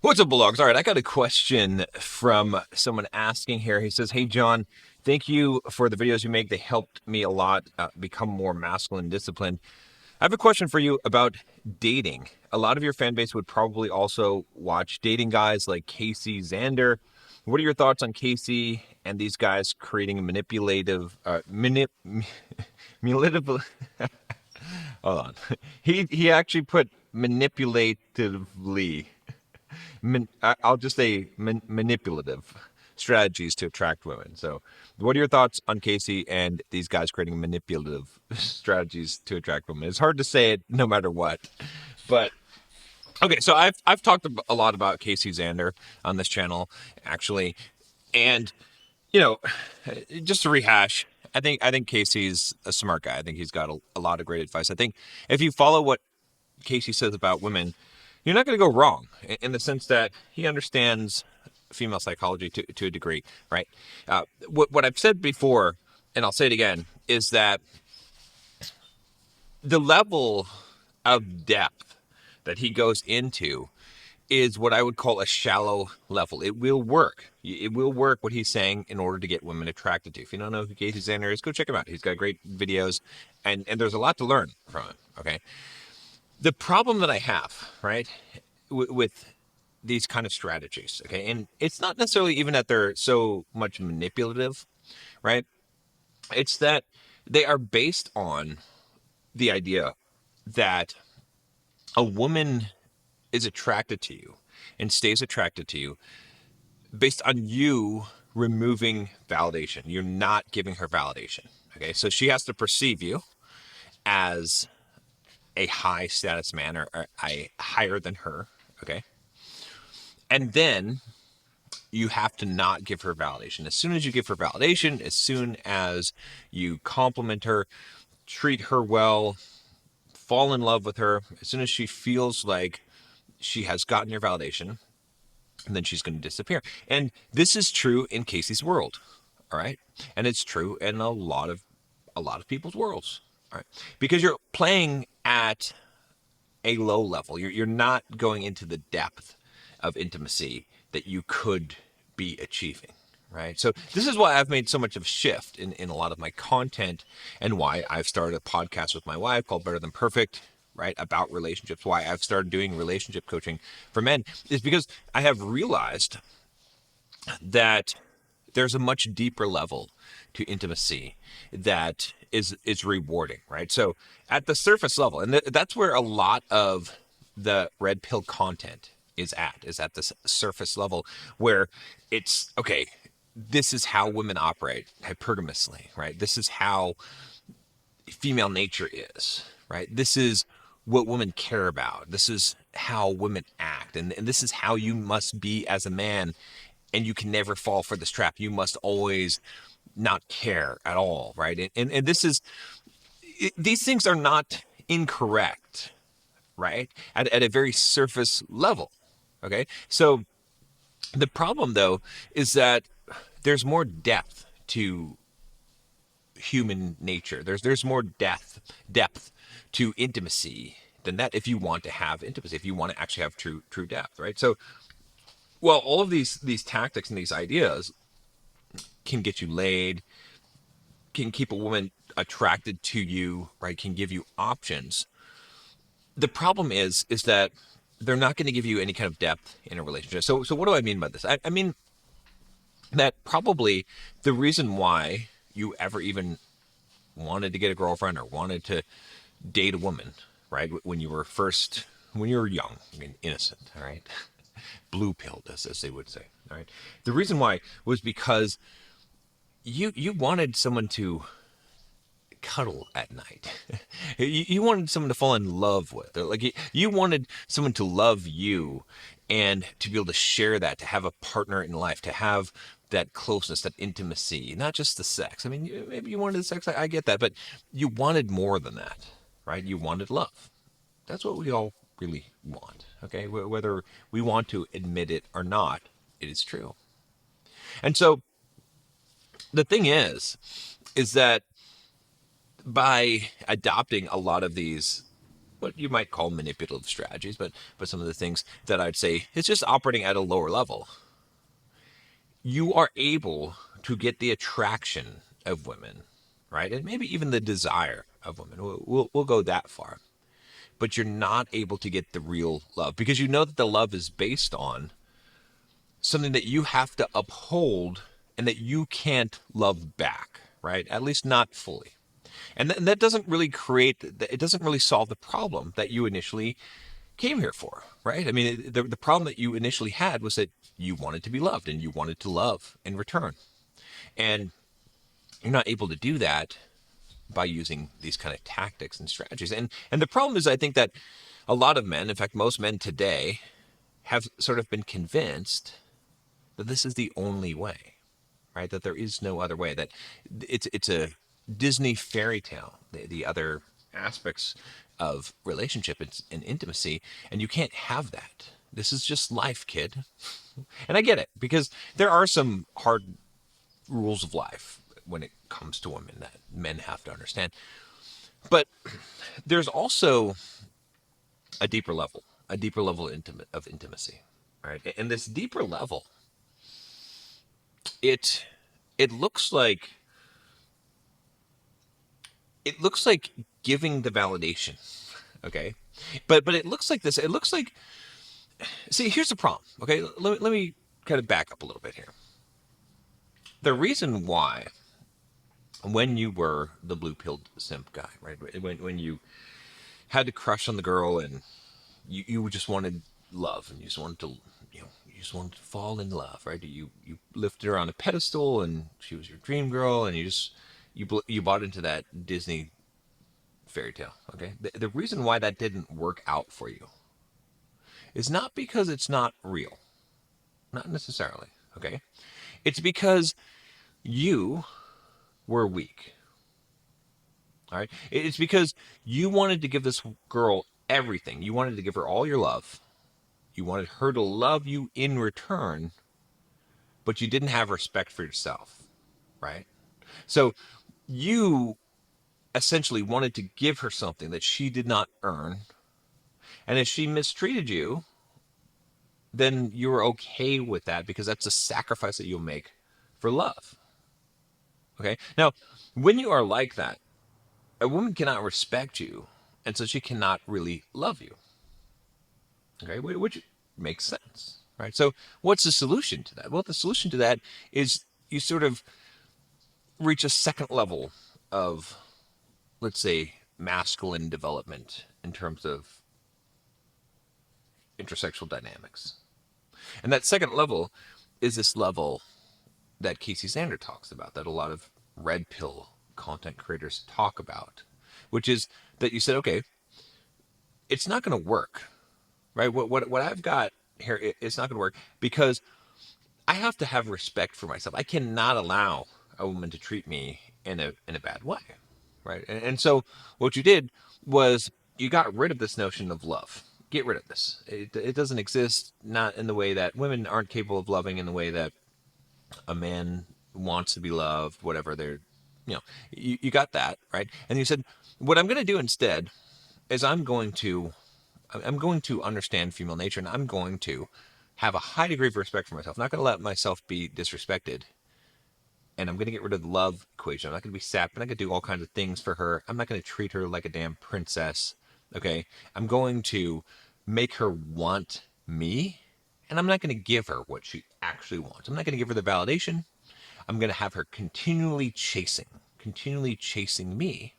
What's up, Bulldogs? All right, I got a question from someone asking here. He says, "Hey, John, thank you for the videos you make. They helped me a lot become more masculine and disciplined. I have a question for you about dating. A lot of your fan base would probably also watch dating guys like Casey Zander. What are your thoughts on Casey and these guys creating a manipulative? Hold on. He actually put manipulatively. I'll just say manipulative strategies to attract women. So, what are your thoughts on Casey and these guys creating manipulative strategies to attract women? It's hard to say it no matter what, but okay. So I've talked a lot about Casey Zander on this channel, actually, and you know, just to rehash. I think Casey's a smart guy. I think he's got a lot of great advice. I think if you follow what Casey says about women, you're not going to go wrong in the sense that he understands female psychology to a degree, right? What I've said before, and I'll say it again, is that the level of depth that he goes into is what I would call a shallow level. It will work. It will work what he's saying in order to get women attracted to you. If you don't know who Casey Zander is, go check him out. He's got great videos, and there's a lot to learn from him, okay? The problem that I have, right, with these kind of strategies, okay, and it's not necessarily even that they're so much manipulative, right? It's that they are based on the idea that a woman is attracted to you and stays attracted to you based on you removing validation. You're not giving her validation, okay? So she has to perceive you as a high status man or a higher than her, okay? And then you have to not give her validation. As soon as you give her validation, as soon as you compliment her, treat her well, fall in love with her, as soon as she feels like she has gotten your validation, and then she's going to disappear. And this is true in Casey's world, all right? And it's true in a lot of people's worlds, all right? Because you're playing at a low level. You're not going into the depth of intimacy that you could be achieving, right? So this is why I've made so much of a shift in a lot of my content, and why I've started a podcast with my wife called Better Than Perfect, right, about relationships. Why I've started doing relationship coaching for men is because I have realized that there's a much deeper level to intimacy that is rewarding, right? So at the surface level, and that's where a lot of the red pill content is at this surface level, where it's okay, this is how women operate hypergamously, right? This is how female nature is, right? This is what women care about. This is how women act. And this is how you must be as a man. And you can never fall for this trap. You must always not care at all, right? And this is, these things are not incorrect, right? At a very surface level, okay? So the problem, though, is that there's more depth to human nature. There's more depth to intimacy than that. If you want to have intimacy, if you want to actually have true depth, right? So, well, all of these tactics and these ideas can get you laid, can keep a woman attracted to you, right? Can give you options. The problem is that they're not going to give you any kind of depth in a relationship. So what do I mean by this? I mean that probably the reason why you ever even wanted to get a girlfriend or wanted to date a woman, right? When you were young, I mean, innocent, all right? Blue pilled, as they would say, all right? The reason why was because you wanted someone to cuddle at night. You wanted someone to fall in love with. Like you wanted someone to love you and to be able to share that, to have a partner in life, to have that closeness, that intimacy, not just the sex. I mean, maybe you wanted the sex, I get that, but you wanted more than that, right? You wanted love. That's what we all really want, okay? Whether we want to admit it or not, it is true. And so the thing is that by adopting a lot of these, what you might call manipulative strategies, but some of the things that I'd say is just operating at a lower level. You are able to get the attraction of women, right? And maybe even the desire of women. We'll go that far. But you're not able to get the real love because you know that the love is based on something that you have to uphold and that you can't love back, right? At least not fully. And that doesn't really it doesn't really solve the problem that you initially came here for, right? I mean, the problem that you initially had was that you wanted to be loved and you wanted to love in return. And you're not able to do that by using these kind of tactics and strategies. And the problem is, I think that a lot of men, in fact, most men today, have sort of been convinced that this is the only way, right? That there is no other way. That it's a Disney fairy tale. The other aspects of relationship and intimacy, and you can't have that. This is just life, kid. And I get it because there are some hard rules of life when it comes to women that men have to understand. But there's also a deeper level of intimacy, right? And this deeper level, it it looks like it looks like giving the validation, okay? But it looks like this. It looks like, see, here's the problem, okay? Let me kind of back up a little bit here. The reason why, when you were the blue pilled simp guy, right? When you had to crush on the girl and you just wanted love and you just wanted to, you just wanted to fall in love, right? You lifted her on a pedestal and she was your dream girl and you bought into that Disney fairy tale, okay? The reason why that didn't work out for you is not because it's not real, not necessarily, okay? It's because you were weak. All right. It's because you wanted to give this girl everything. You wanted to give her all your love. You wanted her to love you in return, but you didn't have respect for yourself, right? So you essentially wanted to give her something that she did not earn. And if she mistreated you, then you were okay with that because that's a sacrifice that you'll make for love. Okay. Now, when you are like that, a woman cannot respect you, and so she cannot really love you. Okay, which makes sense, right? So, what's the solution to that? Well, the solution to that is you sort of reach a second level of, let's say, masculine development in terms of intersexual dynamics. And that second level is this level that Casey Zander talks about, that a lot of red pill content creators talk about, which is that you said, okay, it's not going to work, right? What I've got here, it's not going to work because I have to have respect for myself. I cannot allow a woman to treat me in a bad way, right? And so what you did was you got rid of this notion of love. Get rid of this. It doesn't exist. Not in the way that women aren't capable of loving, in the way that a man wants to be loved. Whatever they're, you got that right. And you said, what I'm going to do instead is I'm going to understand female nature and I'm going to have a high degree of respect for myself. I'm not going to let myself be disrespected. And I'm going to get rid of the love equation. I'm not going to be sapped. I'm not going to do all kinds of things for her. I'm not going to treat her like a damn princess. Okay. I'm going to make her want me. And I'm not going to give her what she actually wants. I'm not going to give her the validation. I'm going to have her continually chasing me,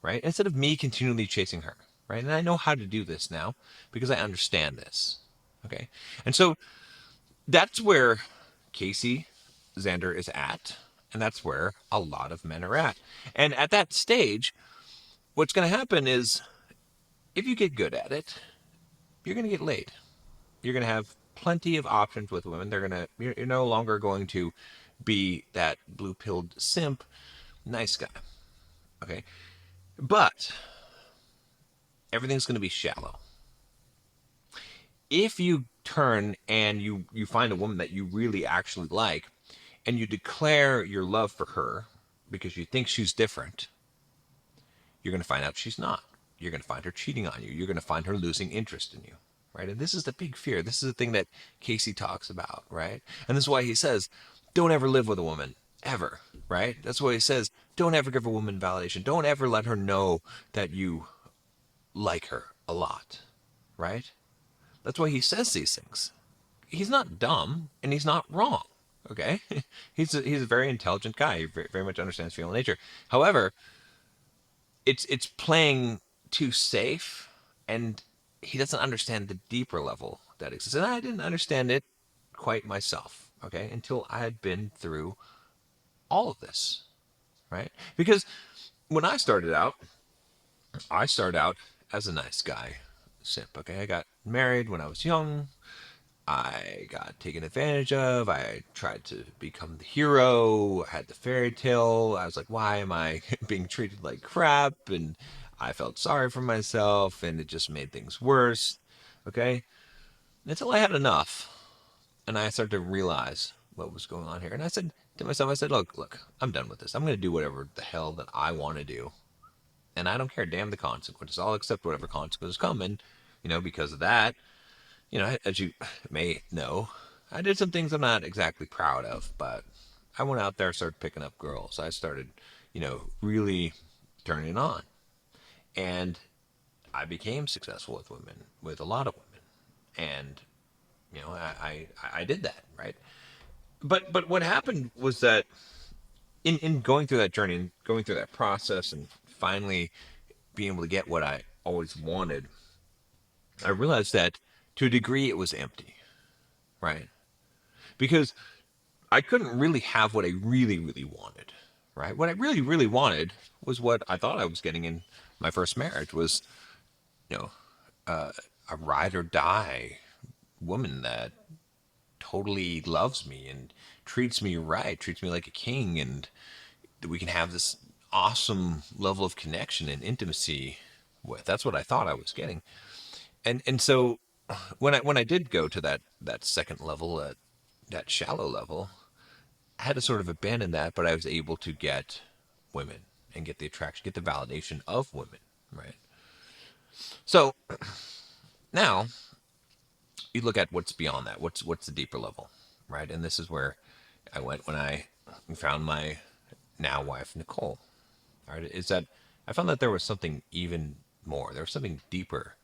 right? Instead of me continually chasing her, right? And I know how to do this now because I understand this, okay? And so that's where Casey Zander is at, and that's where a lot of men are at. And at that stage, what's going to happen is if you get good at it, you're going to get laid. You're going to have plenty of options with women. You're no longer going to be that blue-pilled simp, nice guy, okay? But everything's going to be shallow. If you turn and you find a woman that you really actually like and you declare your love for her because you think she's different, you're going to find out she's not. you're going to find her cheating on you. You're going to find her losing interest in you, right? And this is the big fear. This is the thing that Casey talks about, right? And this is why he says, don't ever live with a woman, ever, right? That's why he says, don't ever give a woman validation. Don't ever let her know that you like her a lot, right? That's why he says these things. He's not dumb and he's not wrong, okay? He's a very intelligent guy. He very, very much understands female nature. However, it's playing too safe, and he doesn't understand the deeper level that exists. And I didn't understand it quite myself, okay, until I had been through all of this, right? Because when I started out as a nice guy simp, okay? I got married when I was young. I got taken advantage of. I tried to become the hero. I had the fairy tale. I was like, why am I being treated like crap? And I felt sorry for myself, and it just made things worse. Okay? Until I had enough, and I started to realize what was going on here. And I said to myself, I said, look, I'm done with this. I'm going to do whatever the hell that I want to do. And I don't care, damn the consequences. I'll accept whatever consequences come. And, because of that, as you may know, I did some things I'm not exactly proud of, but I went out there, started picking up girls. I started, really turning it on. And I became successful with women, with a lot of women. And, I did that, right? But what happened was that in going through that journey and going through that process and finally being able to get what I always wanted, I realized that to a degree it was empty, right? Because I couldn't really have what I really, really wanted, right? What I really, really wanted was what I thought I was getting in my first marriage was, you know, a ride or die woman that totally loves me and treats me right, treats me like a king, and that we can have this awesome level of connection and intimacy with. That's what I thought I was getting. And so when I did go to that second level, that shallow level, I had to sort of abandon that, but I was able to get women and get the attraction, get the validation of women, right? So now you look at what's beyond that. What's the deeper level, right? And this is where I went when I found my now wife Nicole. All right, is that I found that there was something even more. There was something deeper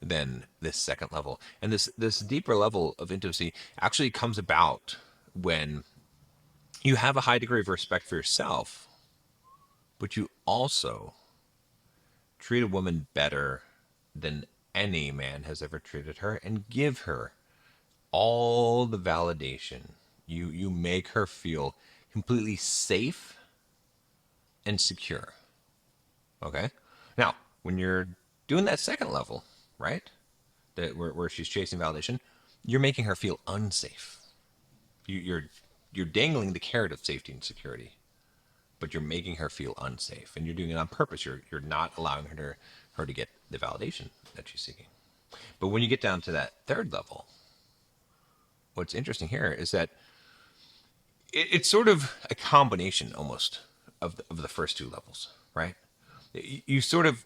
than this second level, and this deeper level of intimacy actually comes about when you have a high degree of respect for yourself, but you also treat a woman better than any man has ever treated her and give her all the validation. You make her feel completely safe and secure. Okay? Now, when you're doing that second level, right? Where she's chasing validation, you're making her feel unsafe. You're dangling the carrot of safety and security, but you're making her feel unsafe, and you're doing it on purpose. You're not allowing her to get the validation that she's seeking. But when you get down to that third level, what's interesting here is that it's sort of a combination almost of the first two levels, right? You sort of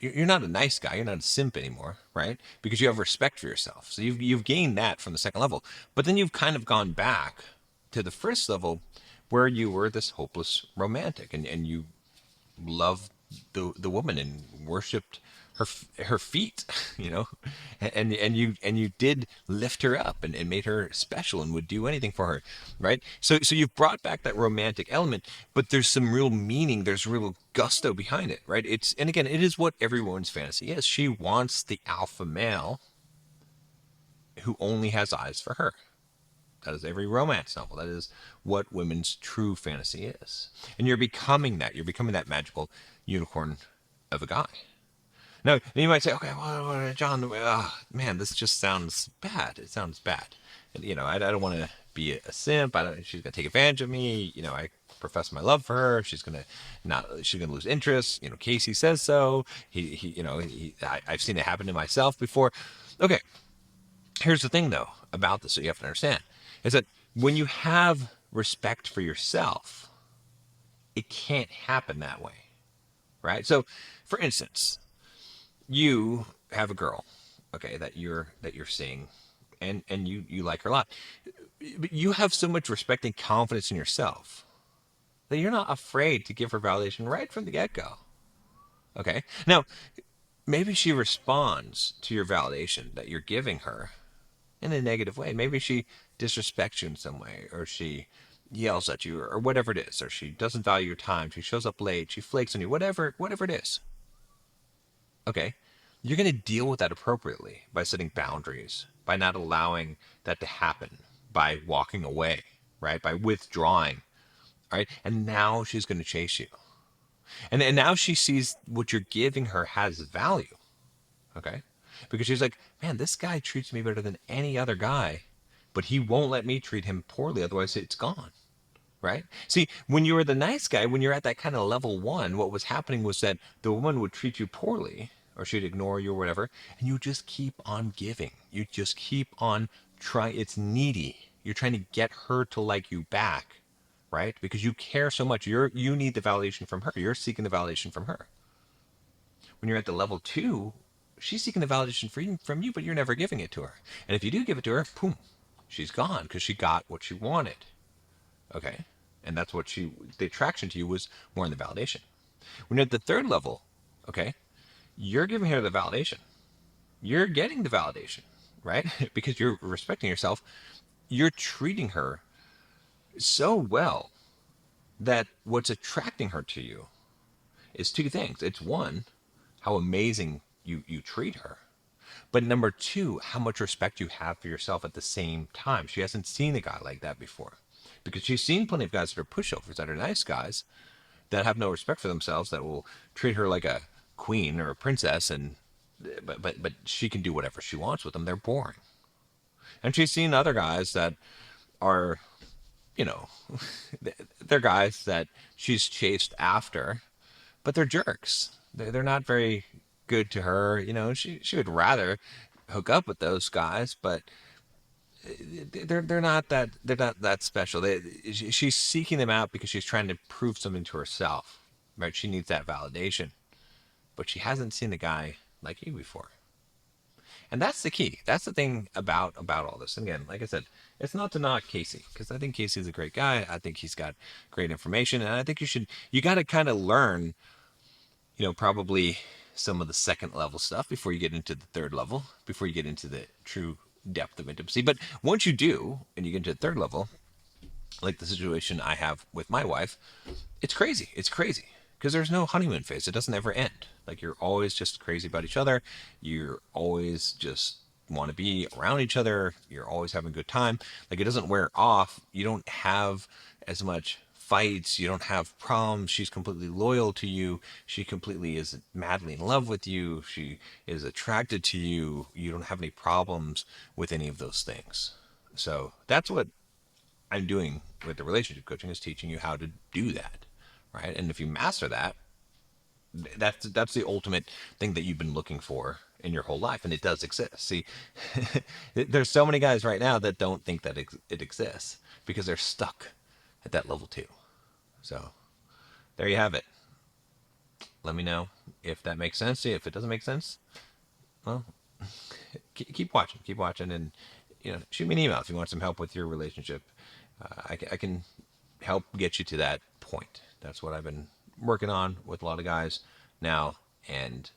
you're not a nice guy, you're not a simp anymore, right? Because you have respect for yourself. So you've gained that from the second level, but then you've kind of gone back to the first level where you were this hopeless romantic, and you loved the woman and worshipped her feet, and you did lift her up and made her special and would do anything for her, right? So you've brought back that romantic element, but there's some real meaning, there's real gusto behind it, right? And again, it is what every woman's fantasy is. She wants the alpha male who only has eyes for her. That is every romance novel. That is what women's true fantasy is. And you're becoming that. You're becoming that magical unicorn of a guy. Now, you might say, okay, well, John, man, this just sounds bad. It sounds bad. And, I don't want to be a simp. She's going to take advantage of me. I profess my love for her. She's going to lose interest. Casey says so. I've seen it happen to myself before. Okay. Here's the thing, though, about this that you have to understand is that when you have respect for yourself, it can't happen that way, right? So, for instance, you have a girl, okay, that you're seeing, and you like her a lot, but you have so much respect and confidence in yourself that you're not afraid to give her validation right from the get-go. Okay, now maybe she responds to your validation that you're giving her in a negative way. Maybe she disrespects you in some way, or she yells at you, or whatever it is, or she doesn't value your time, she shows up late, she flakes on you, whatever it is. Okay, you're going to deal with that appropriately by setting boundaries, by not allowing that to happen, by walking away, right? By withdrawing, right? And now she's going to chase you. And now she sees what you're giving her has value, okay? Because she's like, man, this guy treats me better than any other guy, but he won't let me treat him poorly, otherwise it's gone, right? See, when you were the nice guy, when you're at that kind of level one, what was happening was that the woman would treat you poorly, or she'd ignore you or whatever, and you just keep on giving. You just keep on trying. It's needy. You're trying to get her to like you back, right? Because you care so much. You need the validation from her. You're seeking the validation from her. When you're at the level two, she's seeking the validation from you, but you're never giving it to her. And if you do give it to her, boom, she's gone because she got what she wanted. Okay. And that's what the attraction to you was more in the validation. When you're at the third level, okay, you're giving her the validation. You're getting the validation, right? Because you're respecting yourself. You're treating her so well that what's attracting her to you is two things. It's one, how amazing you treat her. But number two, how much respect you have for yourself at the same time. She hasn't seen a guy like that before. Because she's seen plenty of guys that are pushovers, that are nice guys, that have no respect for themselves, that will treat her like a queen or a princess, and but she can do whatever she wants with them. They're boring. And she's seen other guys that are, you know, they're guys that she's chased after, but they're jerks. They're not very good to her. She would rather hook up with those guys, but they're not that special. She's seeking them out because she's trying to prove something to herself, right? She needs that validation, but she hasn't seen a guy like you before. And that's the key. That's the thing about all this. And again, like I said, it's not to knock Casey, because I think Casey's a great guy. I think he's got great information, and I think you got to kind of learn, probably some of the second level stuff before you get into the third level, before you get into the true depth of intimacy. But once you do, and you get into the third level, like the situation I have with my wife, it's crazy. It's crazy because there's no honeymoon phase. It doesn't ever end. Like, you're always just crazy about each other. You're always just want to be around each other. You're always having a good time. Like, it doesn't wear off. You don't have as much fights. You don't have problems. She's completely loyal to you. She completely is madly in love with you. She is attracted to you. You don't have any problems with any of those things. So that's what I'm doing with the relationship coaching, is teaching you how to do that, right? And if you master that, that's the ultimate thing that you've been looking for in your whole life, and it does exist. See, there's so many guys right now that don't think that it exists because they're stuck at that level two. So there you have it. Let me know if that makes sense. See, if it doesn't make sense, well, keep watching, and shoot me an email if you want some help with your relationship. I can help get you to that point. That's what I've been working on with a lot of guys now, and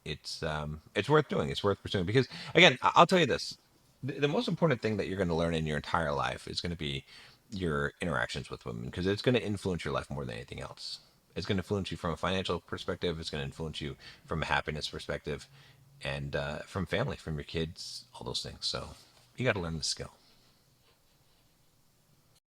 it's worth doing. It's worth pursuing, because again, I'll tell you this: the most important thing that you're going to learn in your entire life is going to be your interactions with women, because it's going to influence your life more than anything else. It's going to influence you from a financial perspective. It's going to influence you from a happiness perspective, and from family, from your kids, all those things. So you got to learn the skill.